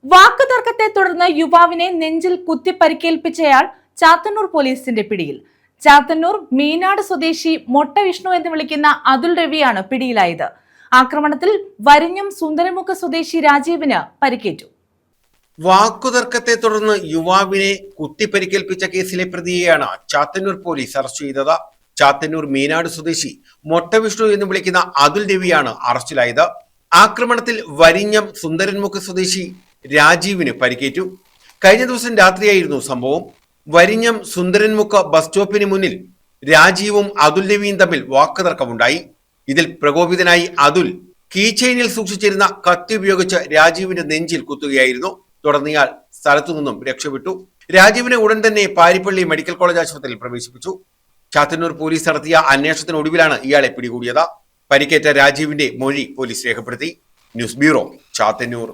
വാക്കുതർക്കത്തെ തുടർന്ന് യുവാവിനെ നെഞ്ചിൽ കുത്തി പരിക്കേൽപ്പിച്ചയാൾ ചാത്തന്നൂർ പോലീസിന്റെ പിടിയിൽ. ചാത്തന്നൂർ മീനാട് സ്വദേശി മൊട്ട വിഷ്ണു എന്ന് വിളിക്കുന്ന അതുൽ രവിയാണ് പിടിയിലായത്. ആക്രമണത്തിൽ വരിഞ്ഞം സുന്ദരമുഖ സ്വദേശി രാജീവിന് പരിക്കേറ്റു. വാക്കുതർക്കത്തെ തുടർന്ന് യുവാവിനെ കുത്തിപ്പരിക്കേൽപ്പിച്ച കേസിലെ പ്രതിയെയാണ് ചാത്തന്നൂർ പോലീസ് അറസ്റ്റ് ചെയ്തത്. ചാത്തന്നൂർ മീനാട് സ്വദേശി മൊട്ട വിഷ്ണു എന്ന് വിളിക്കുന്ന അതുൽ രവിയാണ് അറസ്റ്റിലായത്. ആക്രമണത്തിൽ വരിഞ്ഞം സുന്ദരൻമുഖ് സ്വദേശി രാജീവിന് പരിക്കേറ്റു. കഴിഞ്ഞ ദിവസം രാത്രിയായിരുന്നു സംഭവം. വരിഞ്ഞം സുന്ദരൻമുഖ് ബസ് സ്റ്റോപ്പിന് മുന്നിൽ രാജീവും അതുൽ രവിയും തമ്മിൽ വാക്കുതർക്കമുണ്ടായി. ഇതിൽ പ്രകോപിതനായി അതുൽ കീചെയിനിൽ സൂക്ഷിച്ചിരുന്ന കത്തി ഉപയോഗിച്ച് രാജീവിന്റെ നെഞ്ചിൽ കുത്തുകയായിരുന്നു. തുടർന്ന് ഇയാൾ സ്ഥലത്തു നിന്നും രക്ഷപ്പെട്ടു. രാജീവിനെ ഉടൻ തന്നെ പാരിപ്പള്ളി മെഡിക്കൽ കോളേജ് ആശുപത്രിയിൽ പ്രവേശിപ്പിച്ചു. ചാത്തന്നൂർ പോലീസ് നടത്തിയ അന്വേഷണത്തിനൊടുവിലാണ് ഇയാളെ പിടികൂടിയത്. പരിക്കേറ്റ രാജീവിന്റെ മൊഴി പോലീസ് രേഖപ്പെടുത്തി. News bureau, Chathannoor.